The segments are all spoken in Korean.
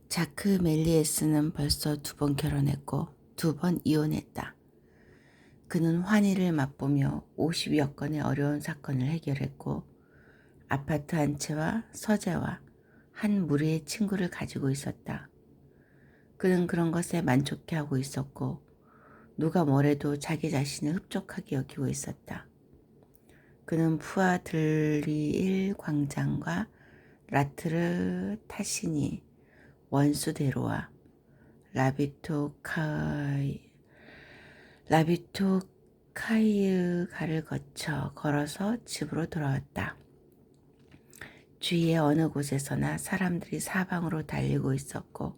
자크 멜리에스는 벌써 2번 결혼했고 2번 이혼했다. 그는 환희를 맛보며 50여 건의 어려운 사건을 해결했고 아파트 한 채와 서재와 한 무리의 친구를 가지고 있었다. 그는 그런 것에 만족해하고 있었고 누가 뭐래도 자기 자신을 흡족하게 여기고 있었다. 그는 푸아들리일 광장과 라트르 타시니 원수대로와 라비토카이르가를 거쳐 걸어서 집으로 돌아왔다. 주위의 어느 곳에서나 사람들이 사방으로 달리고 있었고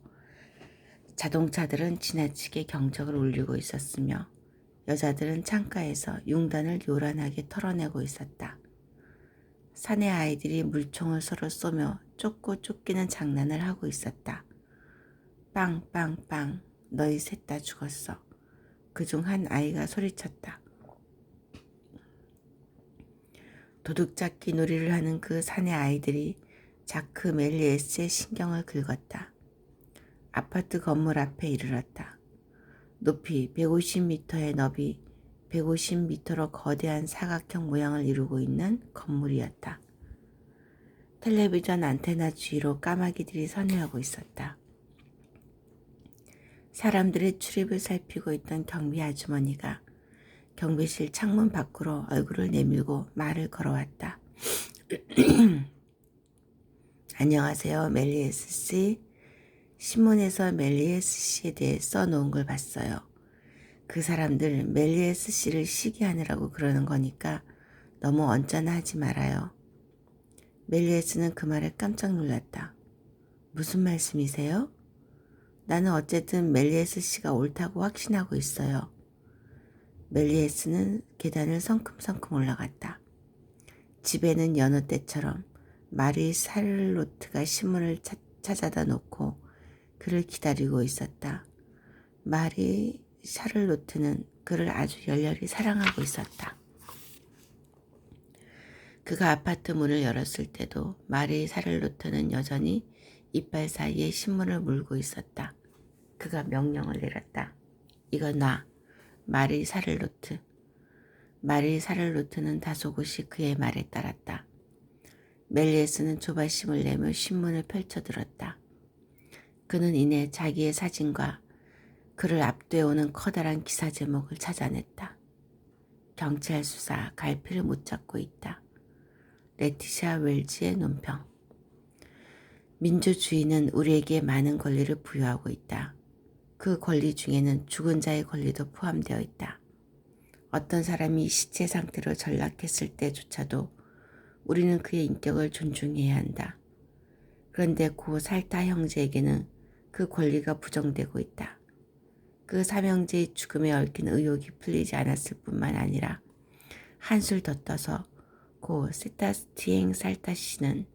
자동차들은 지나치게 경적을 울리고 있었으며 여자들은 창가에서 융단을 요란하게 털어내고 있었다. 사내 아이들이 물총을 서로 쏘며 쫓고 쫓기는 장난을 하고 있었다. 빵빵빵, 너희 셋 다 죽었어. 그중 한 아이가 소리쳤다. 도둑잡기 놀이를 하는 그 사내 아이들이 자크 멜리에스의 신경을 긁었다. 아파트 건물 앞에 이르렀다. 높이 150m의 너비 150m로 거대한 사각형 모양을 이루고 있는 건물이었다. 텔레비전 안테나 주위로 까마귀들이 선회하고 있었다. 사람들의 출입을 살피고 있던 경비 아주머니가 경비실 창문 밖으로 얼굴을 내밀고 말을 걸어왔다. 안녕하세요, 멜리에스 씨. 신문에서 멜리에스 씨에 대해 써놓은 걸 봤어요. 그 사람들 멜리에스 씨를 시기하느라고 그러는 거니까 너무 언짢아하지 말아요. 멜리에스는 그 말에 깜짝 놀랐다. 무슨 말씀이세요? 나는 어쨌든 멜리에스 씨가 옳다고 확신하고 있어요. 멜리에스는 계단을 성큼성큼 올라갔다. 집에는 여느 때처럼 마리 샤를로트가 신문을 찾아다 놓고 그를 기다리고 있었다. 마리 샤를로트는 그를 아주 열렬히 사랑하고 있었다. 그가 아파트 문을 열었을 때도 마리 샤를로트는 여전히 이빨 사이에 신문을 물고 있었다. 그가 명령을 내렸다. 이거 놔. 마리 샤를로트. 마리 샤를로트는 다소곳이 그의 말에 따랐다. 멜리에스는 조바심을 내며 신문을 펼쳐들었다. 그는 이내 자기의 사진과 그를 앞뒤어오는 커다란 기사 제목을 찾아냈다. 경찰 수사 갈피를 못 잡고 있다. 레티샤 웰즈의 논평. 민주주의는 우리에게 많은 권리를 부여하고 있다. 그 권리 중에는 죽은 자의 권리도 포함되어 있다. 어떤 사람이 시체 상태로 전락했을 때조차도 우리는 그의 인격을 존중해야 한다. 그런데 고 살타 형제에게는 그 권리가 부정되고 있다. 그 삼형제의 죽음에 얽힌 의혹이 풀리지 않았을 뿐만 아니라 한술 더 떠서 고 세타스티엥 살타 씨는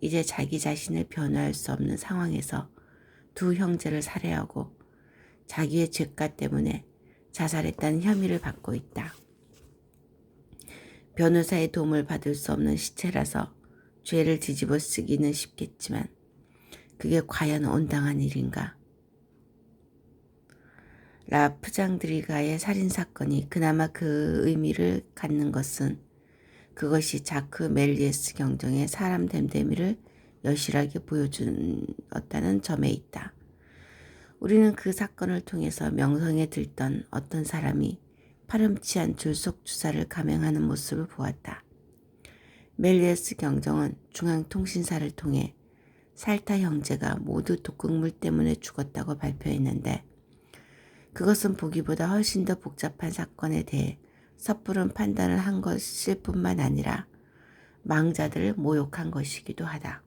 이제 자기 자신을 변호할 수 없는 상황에서 두 형제를 살해하고 자기의 죄가 때문에 자살했다는 혐의를 받고 있다. 변호사의 도움을 받을 수 없는 시체라서 죄를 뒤집어 쓰기는 쉽겠지만 그게 과연 온당한 일인가? 라프장드리가의 살인사건이 그나마 그 의미를 갖는 것은 그것이 자크 멜리에스 경정의 사람 됨됨이를 여실하게 보여주었다는 점에 있다. 우리는 그 사건을 통해서 명성에 들던 어떤 사람이 파렴치한 졸속주사를 감행하는 모습을 보았다. 멜리에스 경정은 중앙통신사를 통해 살타 형제가 모두 독극물 때문에 죽었다고 발표했는데 그것은 보기보다 훨씬 더 복잡한 사건에 대해 섣부른 판단을 한 것일 뿐만 아니라 망자들을 모욕한 것이기도 하다.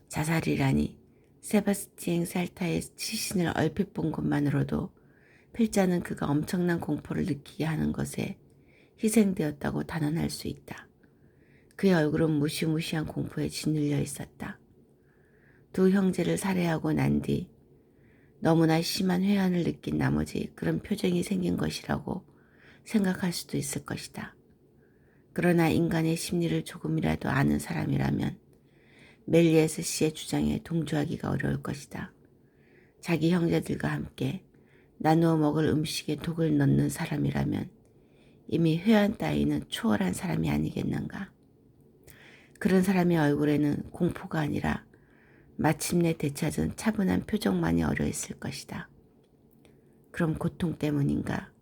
자살이라니 세바스티엥 살타의 시신을 얼핏 본 것만으로도 필자는 그가 엄청난 공포를 느끼게 하는 것에 희생되었다고 단언할 수 있다. 그의 얼굴은 무시무시한 공포에 짓눌려 있었다. 두 형제를 살해하고 난 뒤 너무나 심한 회한을 느낀 나머지 그런 표정이 생긴 것이라고 생각할 수도 있을 것이다. 그러나 인간의 심리를 조금이라도 아는 사람이라면 멜리에스 씨의 주장에 동조하기가 어려울 것이다. 자기 형제들과 함께 나누어 먹을 음식에 독을 넣는 사람이라면 이미 회한 따위는 초월한 사람이 아니겠는가. 그런 사람의 얼굴에는 공포가 아니라 마침내 되찾은 차분한 표정만이 어려있을 것이다. 그럼 고통 때문인가?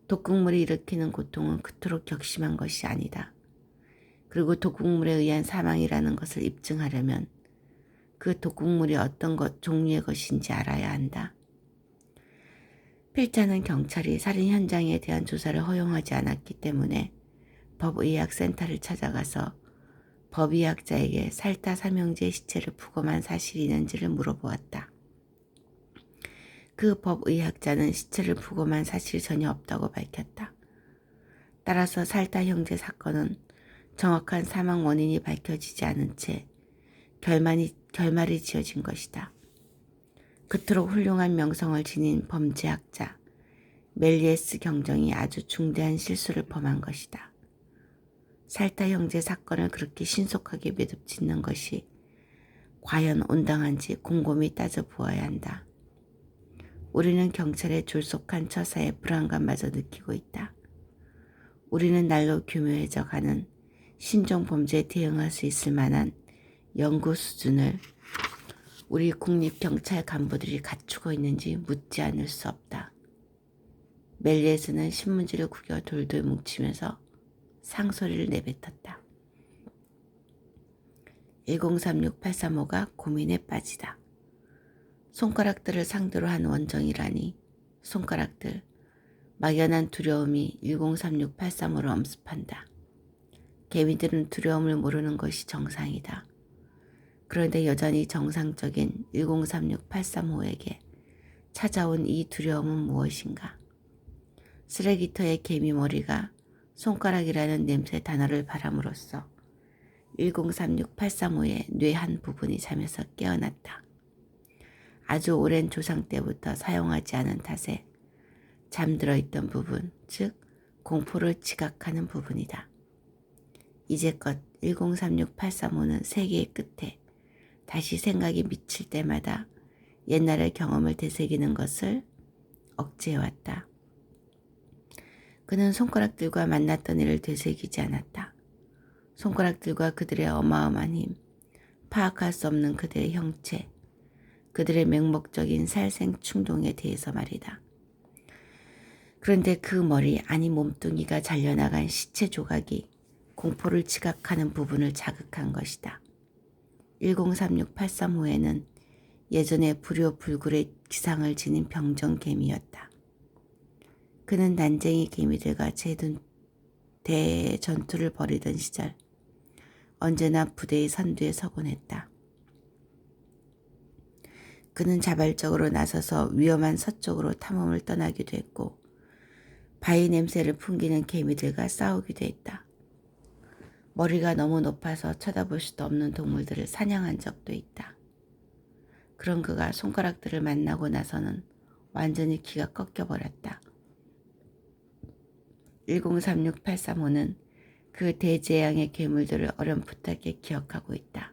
독극물이 일으키는 고통은 그토록 격심한 것이 아니다. 그리고 독극물에 의한 사망이라는 것을 입증하려면 그 독극물이 어떤 종류의 것인지 알아야 한다. 필자는 경찰이 살인 현장에 대한 조사를 허용하지 않았기 때문에 법의학센터를 찾아가서 법의학자에게 살타 삼형제의 시체를 부검한 사실이 있는지를 물어보았다. 그 법의학자는 시체를 부검한 사실이 전혀 없다고 밝혔다. 따라서 살타 형제 사건은 정확한 사망 원인이 밝혀지지 않은 채 결말이 지어진 것이다. 그토록 훌륭한 명성을 지닌 범죄학자 멜리에스 경정이 아주 중대한 실수를 범한 것이다. 살타 형제 사건을 그렇게 신속하게 매듭짓는 것이 과연 온당한지 곰곰이 따져보아야 한다. 우리는 경찰의 졸속한 처사에 불안감마저 느끼고 있다. 우리는 날로 교묘해져 가는 신종 범죄에 대응할 수 있을 만한 연구 수준을 우리 국립경찰 간부들이 갖추고 있는지 묻지 않을 수 없다. 멜리에스는 신문지를 구겨 돌돌 뭉치면서 상소리를 내뱉었다. 1036835가 고민에 빠지다. 손가락들을 상대로 한 원정이라니 손가락들, 막연한 두려움이 103683호를 엄습한다. 개미들은 두려움을 모르는 것이 정상이다. 그런데 여전히 정상적인 103683호에게 찾아온 이 두려움은 무엇인가? 쓰레기터의 개미 머리가 손가락이라는 냄새 단어를 바람으로써 103683호의 뇌 한 부분이 잠에서 깨어났다. 아주 오랜 조상 때부터 사용하지 않은 탓에 잠들어 있던 부분, 즉 공포를 지각하는 부분이다. 이제껏 103683호는 세계의 끝에 다시 생각이 미칠 때마다 옛날의 경험을 되새기는 것을 억제해왔다. 그는 손가락들과 만났던 일을 되새기지 않았다. 손가락들과 그들의 어마어마한 힘, 파악할 수 없는 그들의 형체, 그들의 맹목적인 살생 충동에 대해서 말이다. 그런데 그 머리 아니 몸뚱이가 잘려나간 시체 조각이 공포를 지각하는 부분을 자극한 것이다. 103683호에는 예전에 불효불굴의 기상을 지닌 병정개미였다. 그는 난쟁이 개미들과 대전투를 벌이던 시절 언제나 부대의 선두에 서곤 했다. 그는 자발적으로 나서서 위험한 서쪽으로 탐험을 떠나기도 했고 바위 냄새를 풍기는 개미들과 싸우기도 했다. 머리가 너무 높아서 쳐다볼 수도 없는 동물들을 사냥한 적도 있다. 그런 그가 손가락들을 만나고 나서는 완전히 기가 꺾여버렸다. 103683호는 그 대재앙의 괴물들을 어렴풋하게 기억하고 있다.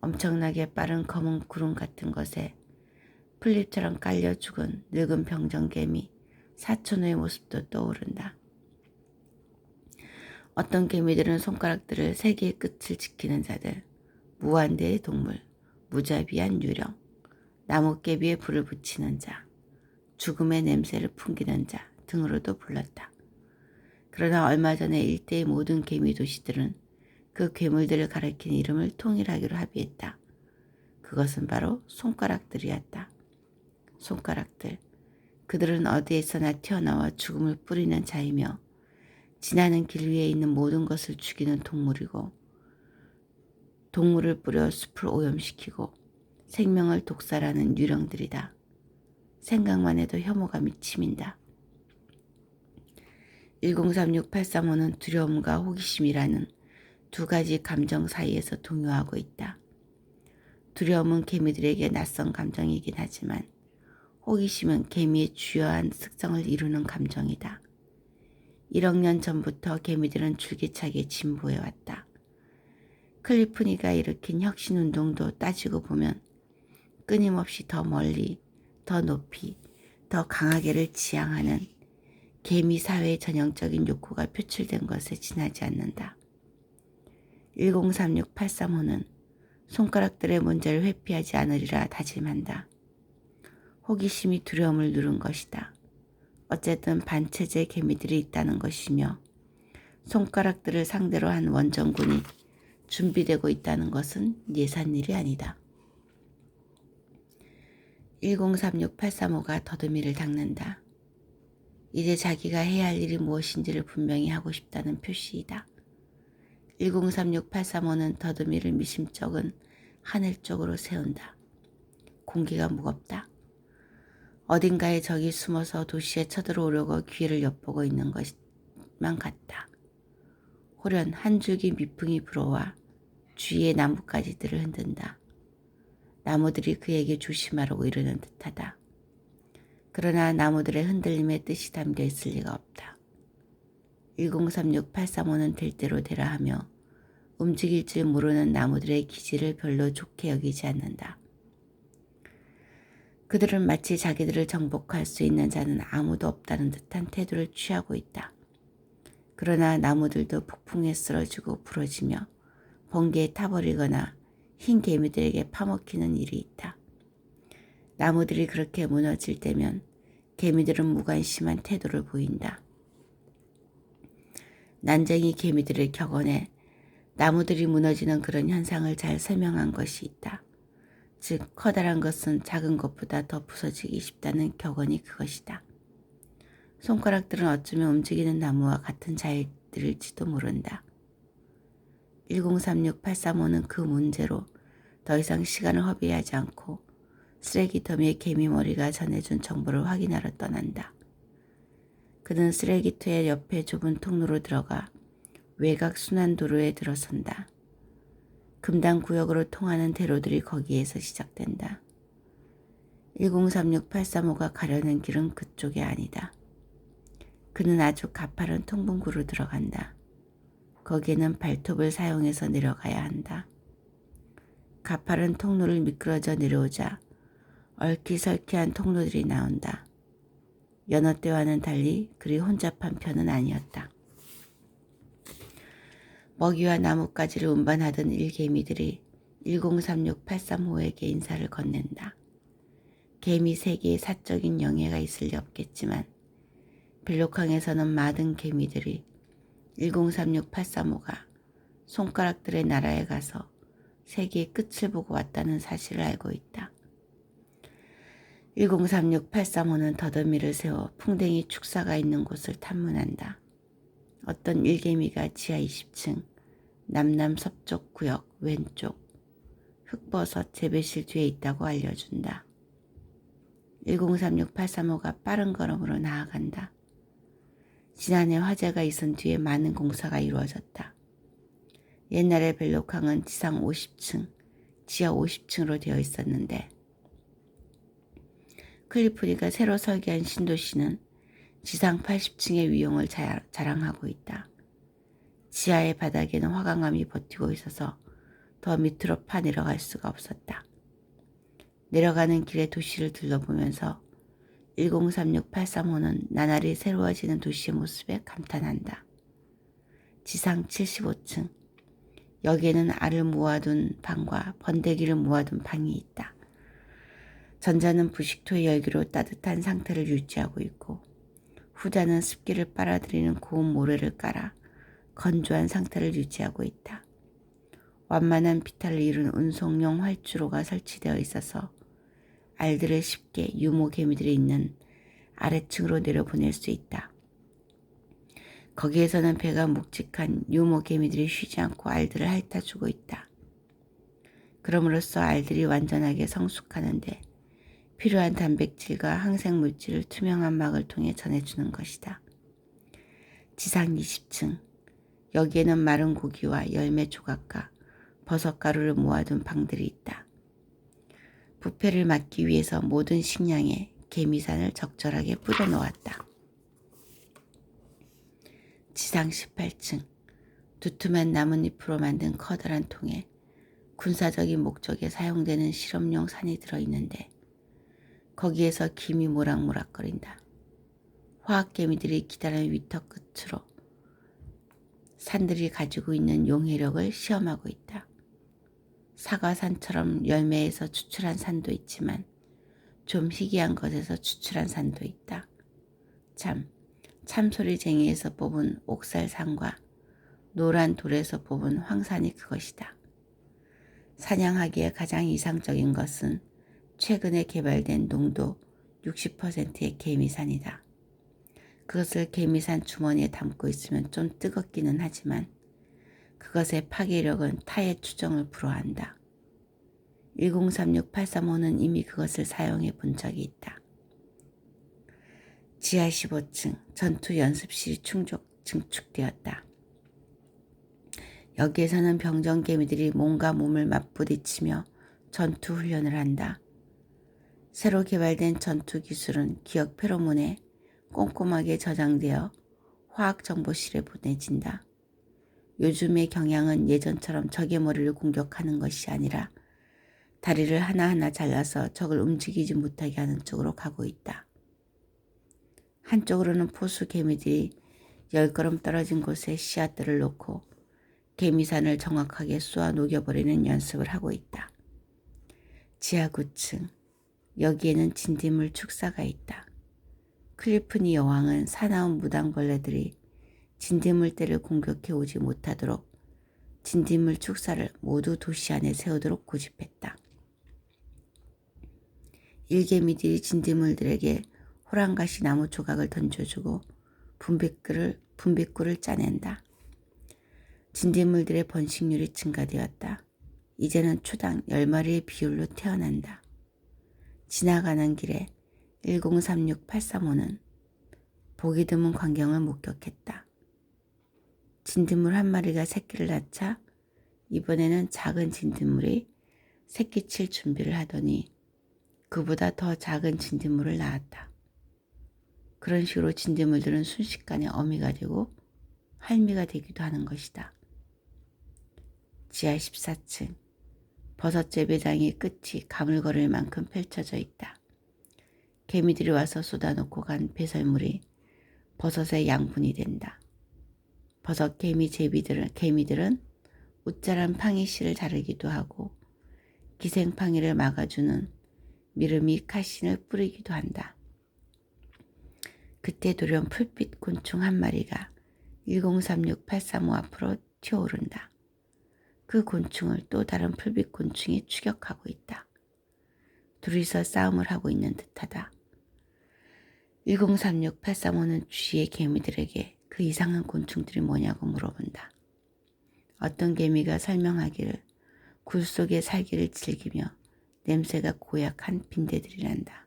엄청나게 빠른 검은 구름 같은 것에 풀잎처럼 깔려 죽은 늙은 병정개미 사촌의 모습도 떠오른다. 어떤 개미들은 손가락들을 세계의 끝을 지키는 자들, 무한대의 동물, 무자비한 유령, 나뭇개비에 불을 붙이는 자, 죽음의 냄새를 풍기는 자 등으로도 불렀다. 그러나 얼마 전에 일대의 모든 개미 도시들은 그 괴물들을 가리킨 이름을 통일하기로 합의했다. 그것은 바로 손가락들이었다. 손가락들. 그들은 어디에서나 튀어나와 죽음을 뿌리는 자이며 지나는 길 위에 있는 모든 것을 죽이는 동물이고 동물을 뿌려 숲을 오염시키고 생명을 독살하는 유령들이다. 생각만 해도 혐오감이 치민다. 103683호는 두려움과 호기심이라는 두 가지 감정 사이에서 동요하고 있다. 두려움은 개미들에게 낯선 감정이긴 하지만 호기심은 개미의 주요한 특성을 이루는 감정이다. 1억 년 전부터 개미들은 줄기차게 진보해왔다. 클리프니가 일으킨 혁신운동도 따지고 보면 끊임없이 더 멀리, 더 높이, 더 강하게를 지향하는 개미 사회의 전형적인 욕구가 표출된 것에 지나지 않는다. 1036835는 손가락들의 문제를 회피하지 않으리라 다짐한다. 호기심이 두려움을 누른 것이다. 어쨌든 반체제 개미들이 있다는 것이며 손가락들을 상대로 한 원정군이 준비되고 있다는 것은 예산일이 아니다. 1036835가 더듬이를 닦는다. 이제 자기가 해야 할 일이 무엇인지를 분명히 하고 싶다는 표시이다. 1036835는 더듬이를 미심쩍은 하늘 쪽으로 세운다. 공기가 무겁다. 어딘가에 적이 숨어서 도시에 쳐들어오려고 귀를 엿보고 있는 것만 같다. 호련 한 줄기 미풍이 불어와 주위의 나뭇가지들을 흔든다. 나무들이 그에게 조심하라고 이르는 듯하다. 그러나 나무들의 흔들림에 뜻이 담겨 있을 리가 없다. 1036835는 될 대로 되라 하며 움직일 줄 모르는 나무들의 기질을 별로 좋게 여기지 않는다. 그들은 마치 자기들을 정복할 수 있는 자는 아무도 없다는 듯한 태도를 취하고 있다. 그러나 나무들도 폭풍에 쓰러지고 부러지며 번개에 타버리거나 흰 개미들에게 파먹히는 일이 있다. 나무들이 그렇게 무너질 때면 개미들은 무관심한 태도를 보인다. 난쟁이 개미들을 격언해 나무들이 무너지는 그런 현상을 잘 설명한 것이 있다. 즉 커다란 것은 작은 것보다 더 부서지기 쉽다는 격언이 그것이다. 손가락들은 어쩌면 움직이는 나무와 같은 자일들일지도 모른다. 1036835는 그 문제로 더 이상 시간을 허비하지 않고 쓰레기 더미에 개미머리가 전해준 정보를 확인하러 떠난다. 그는 쓰레기통의 옆에 좁은 통로로 들어가 외곽 순환도로에 들어선다. 금당 구역으로 통하는 대로들이 거기에서 시작된다. 1036835가 가려는 길은 그쪽이 아니다. 그는 아주 가파른 통분구로 들어간다. 거기에는 발톱을 사용해서 내려가야 한다. 가파른 통로를 미끄러져 내려오자 얼키설키한 통로들이 나온다. 여느 때와는 달리 그리 혼잡한 편은 아니었다. 먹이와 나뭇가지를 운반하던 일개미들이 103683호에게 인사를 건넨다. 개미 세계에 사적인 영예가 있을 리 없겠지만 벨로캉에서는 많은 개미들이 103683호가 손가락들의 나라에 가서 세계의 끝을 보고 왔다는 사실을 알고 있다. 103683호는 더더미를 세워 풍뎅이 축사가 있는 곳을 탐문한다. 어떤 일개미가 지하 20층 남남서쪽 구역 왼쪽 흑버섯 재배실 뒤에 있다고 알려준다. 103683호가 빠른 걸음으로 나아간다. 지난해 화재가 있은 뒤에 많은 공사가 이루어졌다. 옛날에 벨로캉은 지상 50층, 지하 50층으로 되어 있었는데 클리프리가 새로 설계한 신도시는 지상 80층의 위용을 자랑하고 있다. 지하의 바닥에는 화강암이 버티고 있어서 더 밑으로 파 내려갈 수가 없었다. 내려가는 길에 도시를 둘러보면서 103683호는 나날이 새로워지는 도시의 모습에 감탄한다. 지상 75층. 여기에는 알을 모아둔 방과 번데기를 모아둔 방이 있다. 전자는 부식토의 열기로 따뜻한 상태를 유지하고 있고 후자는 습기를 빨아들이는 고운 모래를 깔아 건조한 상태를 유지하고 있다. 완만한 비탈을 이룬 운송용 활주로가 설치되어 있어서 알들을 쉽게 유모 개미들이 있는 아래층으로 내려보낼 수 있다. 거기에서는 배가 묵직한 유모 개미들이 쉬지 않고 알들을 핥아주고 있다. 그럼으로써 알들이 완전하게 성숙하는데 필요한 단백질과 항생물질을 투명한 막을 통해 전해주는 것이다. 지상 20층. 여기에는 마른 고기와 열매 조각과 버섯가루를 모아둔 방들이 있다. 부패를 막기 위해서 모든 식량에 개미산을 적절하게 뿌려놓았다. 지상 18층. 두툼한 나뭇잎으로 만든 커다란 통에 군사적인 목적에 사용되는 실험용 산이 들어있는데 거기에서 김이 모락모락거린다. 화학개미들이 기다란 위턱 끝으로 산들이 가지고 있는 용해력을 시험하고 있다. 사과산처럼 열매에서 추출한 산도 있지만 좀 희귀한 것에서 추출한 산도 있다. 참소리쟁이에서 뽑은 옥살산과 노란 돌에서 뽑은 황산이 그것이다. 사냥하기에 가장 이상적인 것은 최근에 개발된 농도 60%의 개미산이다. 그것을 개미산 주머니에 담고 있으면 좀 뜨겁기는 하지만 그것의 파괴력은 타의 추정을 불허한다. 1036-835는 이미 그것을 사용해 본 적이 있다. 지하 15층 전투 연습실이 증축되었다. 여기에서는 병정개미들이 몸과 몸을 맞부딪히며 전투 훈련을 한다. 새로 개발된 전투 기술은 기억 페로몬에 꼼꼼하게 저장되어 화학정보실에 보내진다. 요즘의 경향은 예전처럼 적의 머리를 공격하는 것이 아니라 다리를 하나하나 잘라서 적을 움직이지 못하게 하는 쪽으로 가고 있다. 한쪽으로는 포수 개미들이 10걸음 떨어진 곳에 씨앗들을 놓고 개미산을 정확하게 쏘아 녹여버리는 연습을 하고 있다. 지하 9층, 여기에는 진딧물 축사가 있다. 클리프니 여왕은 사나운 무당벌레들이 진딧물떼를 공격해 오지 못하도록 진딧물 축사를 모두 도시 안에 세우도록 고집했다. 일개미들이 진딧물들에게 호랑가시 나무 조각을 던져주고 분비꿀을 짜낸다. 진딧물들의 번식률이 증가되었다. 이제는 초당 10마리의 비율로 태어난다. 지나가는 길에 1036-835는 보기 드문 광경을 목격했다. 진딧물 한 마리가 새끼를 낳자 이번에는 작은 진딧물이 새끼칠 준비를 하더니 그보다 더 작은 진딧물을 낳았다. 그런 식으로 진딧물들은 순식간에 어미가 되고 할미가 되기도 하는 것이다. 지하 14층, 버섯재 배당이 끝이 가물거릴 만큼 펼쳐져 있다. 개미들이 와서 쏟아놓고 간 배설물이 버섯의 양분이 된다. 버섯 개미들은 웃자란 팡이씨를 자르기도 하고 기생팡이를 막아주는 미르미 카신을 뿌리기도 한다. 그때 돌연 풀빛 곤충 한 마리가 1036-835 앞으로 튀어오른다. 그 곤충을 또 다른 풀빛 곤충이 추격하고 있다. 둘이서 싸움을 하고 있는 듯하다. 1036-835는 주위의 개미들에게 그 이상한 곤충들이 뭐냐고 물어본다. 어떤 개미가 설명하기를 굴 속에 살기를 즐기며 냄새가 고약한 빈대들이란다.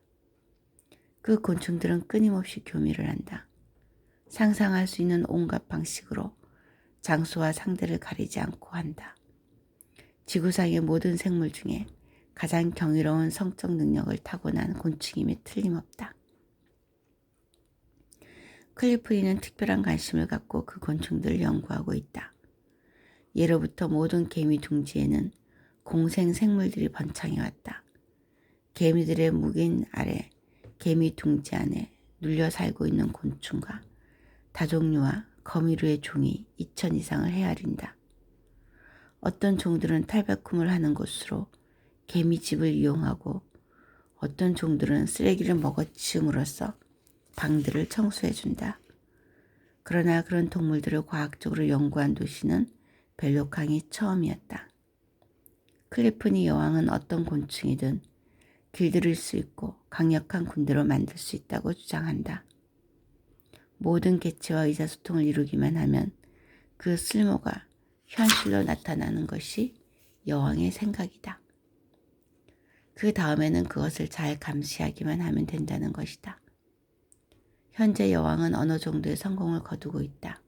그 곤충들은 끊임없이 교미를 한다. 상상할 수 있는 온갖 방식으로 장소와 상대를 가리지 않고 한다. 지구상의 모든 생물 중에 가장 경이로운 성적 능력을 타고난 곤충임에 틀림없다. 클리프리는 특별한 관심을 갖고 그 곤충들을 연구하고 있다. 예로부터 모든 개미 둥지에는 공생 생물들이 번창해왔다. 개미들의 묵인 아래 개미 둥지 안에 눌려 살고 있는 곤충과 다종류와 거미류의 종이 2,000 이상을 헤아린다. 어떤 종들은 탈바꿈을 하는 곳으로 개미집을 이용하고 어떤 종들은 쓰레기를 먹어치움으로써 방들을 청소해준다. 그러나 그런 동물들을 과학적으로 연구한 도시는 벨로캉이 처음이었다. 클리프니 여왕은 어떤 곤충이든 길들일 수 있고 강력한 군대로 만들 수 있다고 주장한다. 모든 개체와 의사소통을 이루기만 하면 그 쓸모가 현실로 나타나는 것이 여왕의 생각이다. 그 다음에는 그것을 잘 감시하기만 하면 된다는 것이다. 현재 여왕은 어느 정도의 성공을 거두고 있다.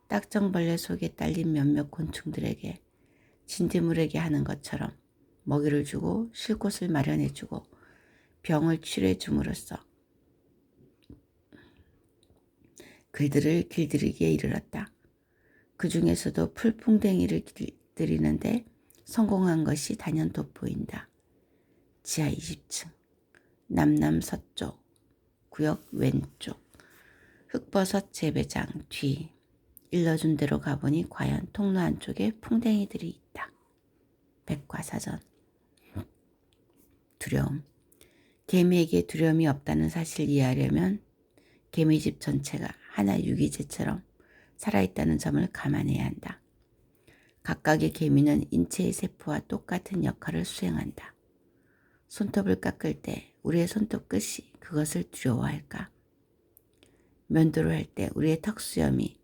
딱정벌레 속에 딸린 몇몇 곤충들에게 진딧물에게 하는 것처럼 먹이를 주고 쉴 곳을 마련해주고 병을 치료해 줌으로써 그들을 길들이기에 이르렀다. 그 중에서도 풀풍뎅이를 들이는데 성공한 것이 단연 돋보인다. 지하 20층, 남남서쪽, 구역 왼쪽, 흑버섯 재배장 뒤. 일러준 대로 가보니 과연 통로 안쪽에 풍뎅이들이 있다. 백과사전. 두려움. 개미에게 두려움이 없다는 사실을 이해하려면 개미집 전체가 하나 유기체처럼 살아있다는 점을 감안해야 한다. 각각의 개미는 인체의 세포와 똑같은 역할을 수행한다. 손톱을 깎을 때 우리의 손톱 끝이 그것을 두려워할까? 면도를 할 때 우리의 턱수염이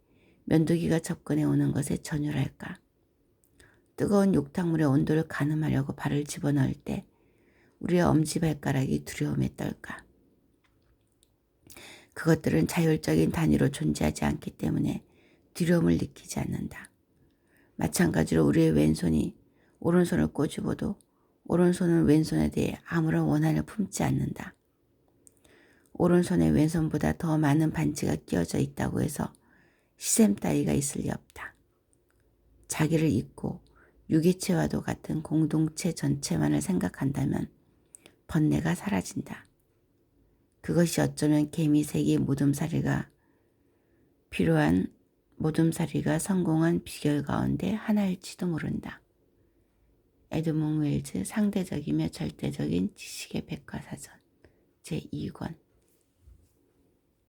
면도기가 접근해 오는 것에 전율할까? 뜨거운 욕탕물의 온도를 가늠하려고 발을 집어넣을 때 우리의 엄지발가락이 두려움에 떨까? 그것들은 자율적인 단위로 존재하지 않기 때문에 두려움을 느끼지 않는다. 마찬가지로 우리의 왼손이 오른손을 꼬집어도 오른손은 왼손에 대해 아무런 원한을 품지 않는다. 오른손에 왼손보다 더 많은 반지가 끼워져 있다고 해서 시샘 따위가 있을 리 없다. 자기를 잊고 유기체와도 같은 공동체 전체만을 생각한다면 번뇌가 사라진다. 그것이 어쩌면 개미색이 모둠살이가 성공한 비결 가운데 하나일지도 모른다. 에드몽 웰즈 상대적이며 절대적인 지식의 백과사전 제2권